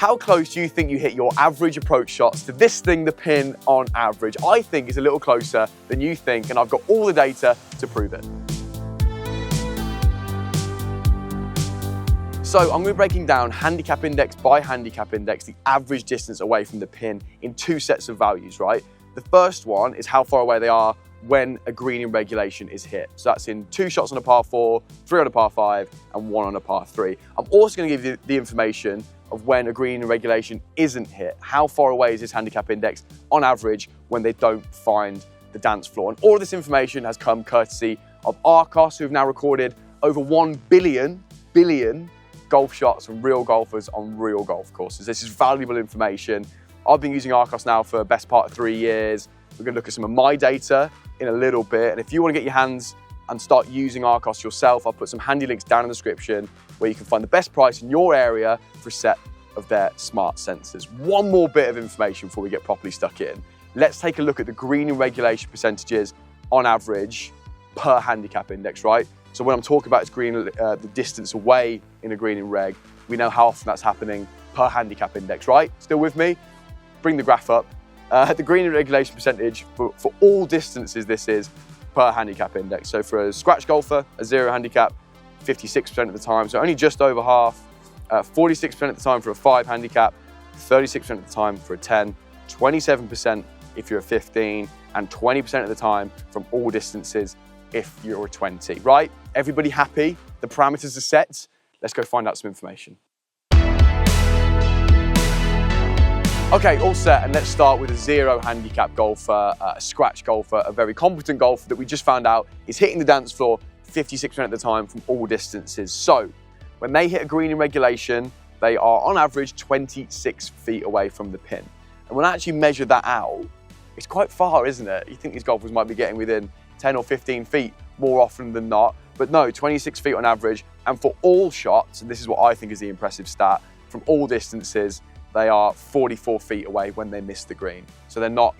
How close do you think you hit your average approach shots to this thing, the pin, on average? I think it's a little closer than you think, and I've got all the data to prove it. So I'm going to be breaking down handicap index by handicap index, the average distance away from the pin in two sets of values, right? The first one is how far away they are when a green in regulation is hit. So that's in 2 shots on a par 4, 3 on a par 5, and 1 on a par 3. I'm also going to give you the information of when a green in regulation isn't hit. How far away is this handicap index on average when they don't find the dance floor? And all of this information has come courtesy of Arccos, who have now recorded over 1 billion golf shots from real golfers on real golf courses. This is valuable information. I've been using Arccos now for the best part of 3 years. We're going to look at some of my data in a little bit. And if you want to get your hands and start using Arccos yourself, I'll put some handy links down in the description where you can find the best price in your area for a set of their smart sensors. One more bit of information before we get properly stuck in. Let's take a look at the green in regulation percentages on average per handicap index, right? So when I'm talking about the distance away in a green in reg, we know how often that's happening per handicap index, right? Still with me? Bring the graph up. The green in regulation percentage for all distances, this is per handicap index. So for a scratch golfer, a 0 handicap, 56% of the time, so only just over half. 46% of the time for a 5 handicap, 36% of the time for a 10, 27% if you're a 15, and 20% of the time from all distances if you're a 20, right? Everybody happy? The parameters are set. Let's go find out some information. Okay, all set, and let's start with a 0 handicap golfer, a scratch golfer, a very competent golfer that we just found out is hitting the dance floor 56% of the time from all distances. So, when they hit a green in regulation, they are on average 26 feet away from the pin. And when I actually measure that out, it's quite far, isn't it? You think these golfers might be getting within 10 or 15 feet more often than not, but no, 26 feet on average. And for all shots, and this is what I think is the impressive stat, from all distances, they are 44 feet away when they miss the green. So they're not,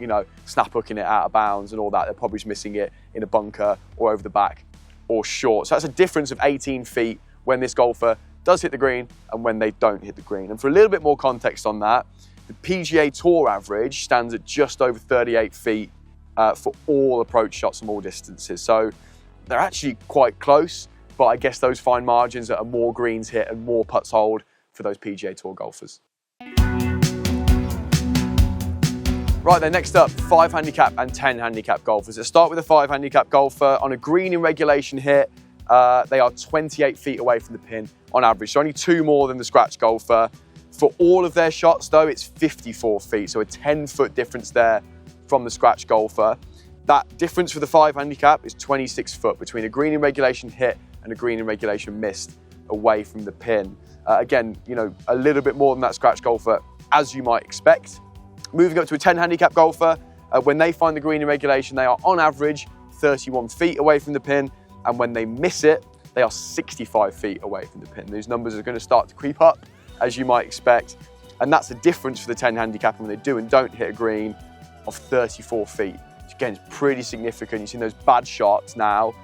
snap hooking it out of bounds and all that. They're probably just missing it in a bunker or over the back or short. So that's a difference of 18 feet when this golfer does hit the green and when they don't hit the green. And for a little bit more context on that, the PGA Tour average stands at just over 38 feet for all approach shots from all distances. So they're actually quite close, but I guess those fine margins are more greens hit and more putts hold for those PGA Tour golfers. Right then, next up, 5 handicap and 10 handicap golfers. Let's start with a 5 handicap golfer. On a green in regulation hit, they are 28 feet away from the pin on average, so only 2 more than the scratch golfer. For all of their shots, though, it's 54 feet, so a 10-foot difference there from the scratch golfer. That difference for the 5 handicap is 26 foot between a green in regulation hit and a green in regulation missed away from the pin. Again, a little bit more than that scratch golfer, as you might expect. Moving up to a 10 handicap golfer, when they find the green in regulation, they are on average 31 feet away from the pin, and when they miss it, they are 65 feet away from the pin. These numbers are going to start to creep up, as you might expect, and that's a difference for the 10 handicap when they do and don't hit a green of 34 feet. Which again, is pretty significant. You've seen those bad shots now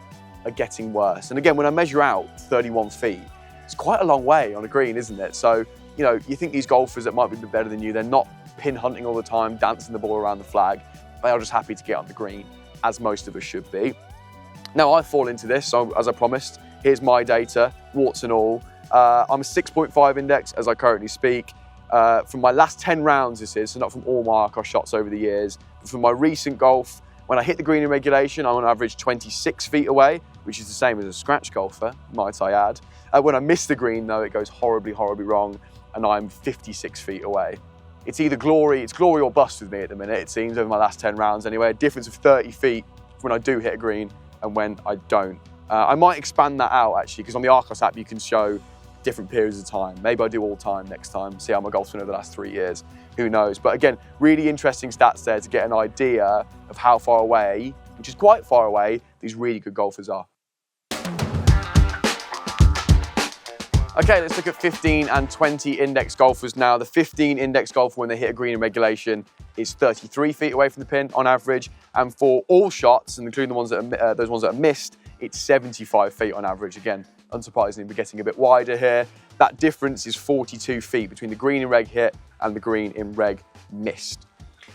are getting worse. And again, when I measure out 31 feet, it's quite a long way on a green, isn't it? So, you think these golfers that might be a bit better than you, they're not pin hunting all the time, dancing the ball around the flag. They are just happy to get on the green, as most of us should be. Now, I fall into this, so as I promised, here's my data, warts and all. I'm a 6.5 index as I currently speak. From my last 10 rounds, this is, so not from all my Arccos shots over the years, but from my recent golf, when I hit the green in regulation, I'm on average 26 feet away, which is the same as a scratch golfer, might I add. When I miss the green, though, it goes horribly, horribly wrong, and I'm 56 feet away. It's either glory or bust with me at the minute, it seems, over my last 10 rounds anyway. A difference of 30 feet when I do hit a green and when I don't. I might expand that out, actually, because on the Arccos app, you can show different periods of time. Maybe I do all time next time, see how my golf's been over the last 3 years. Who knows? But again, really interesting stats there to get an idea of how far away, which is quite far away, these really good golfers are. Okay, let's look at 15 and 20 index golfers now. The 15 index golfer, when they hit a green in regulation, is 33 feet away from the pin on average. And for all shots, and including the ones that are, those ones that are missed, it's 75 feet on average. Again, unsurprisingly, we're getting a bit wider here. That difference is 42 feet between the green in reg hit and the green in reg missed.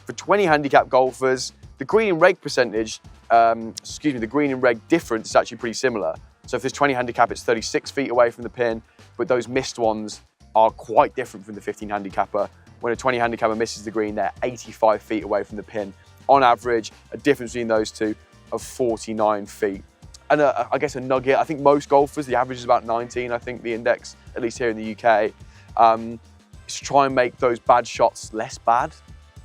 For 20 handicap golfers, the green in reg percentage, the green in reg difference is actually pretty similar. So if there's 20 handicap, it's 36 feet away from the pin, but those missed ones are quite different from the 15 handicapper. When a 20 handicapper misses the green, they're 85 feet away from the pin. On average, a difference between those two of 49 feet. And I guess a nugget, I think most golfers, the average is about 19, I think the index, at least here in the UK, is to try and make those bad shots less bad.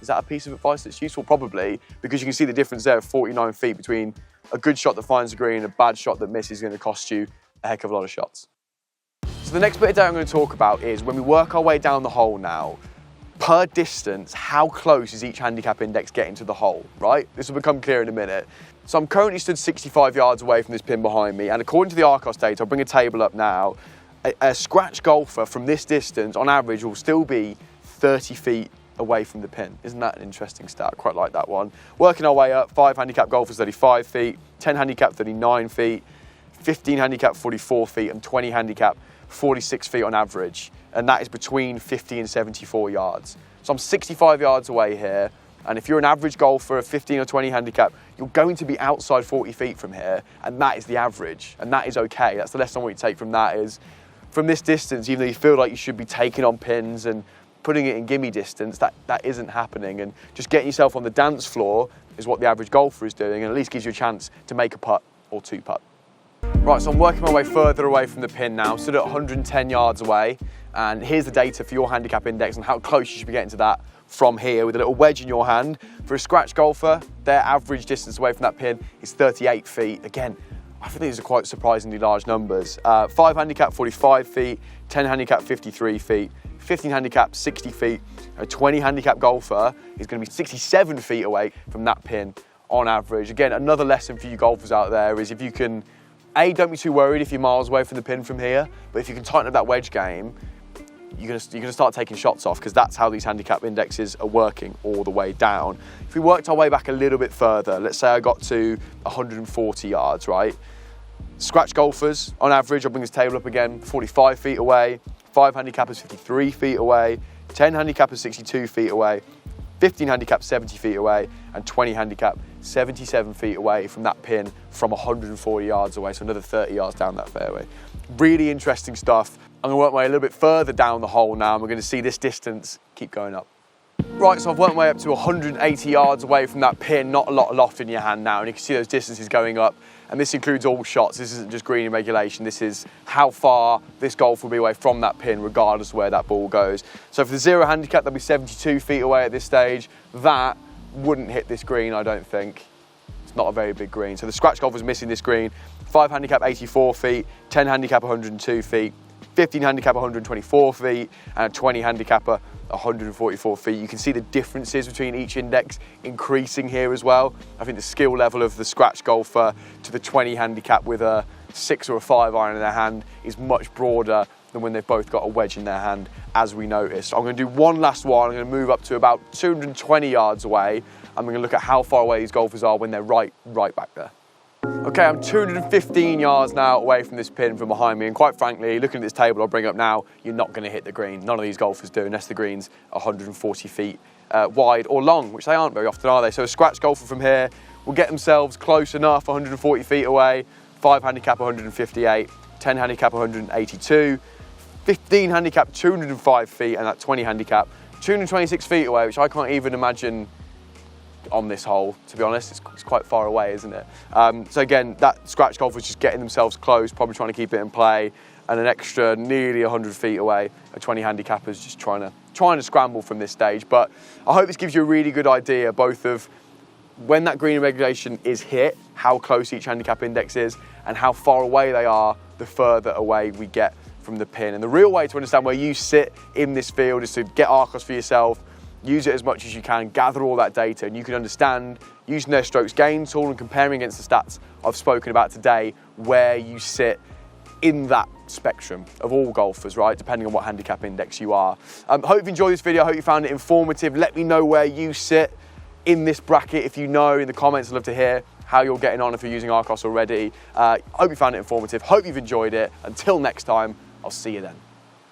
Is that a piece of advice that's useful? Probably, because you can see the difference there of 49 feet between a good shot that finds the green and a bad shot that misses is going to cost you a heck of a lot of shots. So the next bit of data I'm going to talk about is when we work our way down the hole now, per distance, how close is each handicap index getting to the hole, right? This will become clear in a minute. So I'm currently stood 65 yards away from this pin behind me, and according to the Arccos data, I'll bring a table up now, a scratch golfer from this distance, on average, will still be 30 feet away from the pin. Isn't that an interesting stat? Quite like that one. Working our way up, 5 handicap golfers 35 feet, 10 handicap 39 feet, 15 handicap 44 feet, and 20 handicap 46 feet on average. And that is between 50 and 74 yards. So I'm 65 yards away here. And if you're an average golfer of 15 or 20 handicap, you're going to be outside 40 feet from here. And that is the average. And that is okay. That's the lesson I want you to take from that is, from this distance, even though you feel like you should be taking on pins and putting it in gimme distance, that isn't happening. And just getting yourself on the dance floor is what the average golfer is doing, and at least gives you a chance to make a putt or 2 putt. Right, so I'm working my way further away from the pin now, stood at 110 yards away. And here's the data for your handicap index and how close you should be getting to that from here with a little wedge in your hand. For a scratch golfer, their average distance away from that pin is 38 feet. Again, I think these are quite surprisingly large numbers. 5 handicap, 45 feet, 10 handicap, 53 feet, 15 handicap, 60 feet. A 20 handicap golfer is going to be 67 feet away from that pin on average. Again, another lesson for you golfers out there is if you can, don't be too worried if you're miles away from the pin from here, but if you can tighten up that wedge game, you're gonna start taking shots off, because that's how these handicap indexes are working all the way down. If we worked our way back a little bit further, let's say I got to 140 yards, right? Scratch golfers, on average, I'll bring this table up again, 45 feet away, 5 handicappers 53 feet away, 10 handicappers 62 feet away, 15 handicap 70 feet away, and 20 handicap 77 feet away from that pin from 140 yards away, so another 30 yards down that fairway. Really interesting stuff. I'm going to work my way a little bit further down the hole now, and we're going to see this distance keep going up. Right, so I've worked my way up to 180 yards away from that pin, not a lot of loft in your hand now, and you can see those distances going up. And this includes all shots. This isn't just green in regulation. This is how far this golf will be away from that pin, regardless of where that ball goes. So for the 0 handicap, they'll be 72 feet away at this stage. That wouldn't hit this green, I don't think. It's not a very big green. So the scratch golfer's missing this green. 5 handicap, 84 feet. 10 handicap, 102 feet. 15 handicap, 124 feet. And a 20 handicapper, 144 feet. You can see the differences between each index increasing here as well. I think the skill level of the scratch golfer to the 20 handicap with a 6 or a 5 iron in their hand is much broader than when they've both got a wedge in their hand, as we noticed. I'm going to do one last one. I'm going to move up to about 220 yards away. I'm going to look at how far away these golfers are when they're right back there. Okay, I'm 215 yards now away from this pin from behind me, and quite frankly, looking at this table I'll bring up now, you're not going to hit the green. None of these golfers do, unless the green's 140 feet wide or long, which they aren't very often, are they? So a scratch golfer from here will get themselves close enough, 140 feet away, 5 handicap 158, 10 handicap 182, 15 handicap 205 feet, and that 20 handicap 226 feet away, which I can't even imagine on this hole, to be honest. It's quite far away, isn't it? So again, that scratch golfer's just getting themselves close, probably trying to keep it in play, and an extra nearly 100 feet away, a 20 handicapper's just trying to scramble from this stage. But I hope this gives you a really good idea, both of when that green regulation is hit, how close each handicap index is, and how far away they are the further away we get from the pin. And the real way to understand where you sit in this field is to get Arccos for yourself, use it as much as you can, gather all that data, and you can understand, using their strokes gain tool and comparing against the stats I've spoken about today, where you sit in that spectrum of all golfers, right, depending on what handicap index you are. Hope you've enjoyed this video, hope you found it informative. Let me know where you sit in this bracket. If you know, in the comments, I'd love to hear how you're getting on if you're using Arccos already. Hope you found it informative, hope you've enjoyed it. Until next time, I'll see you then.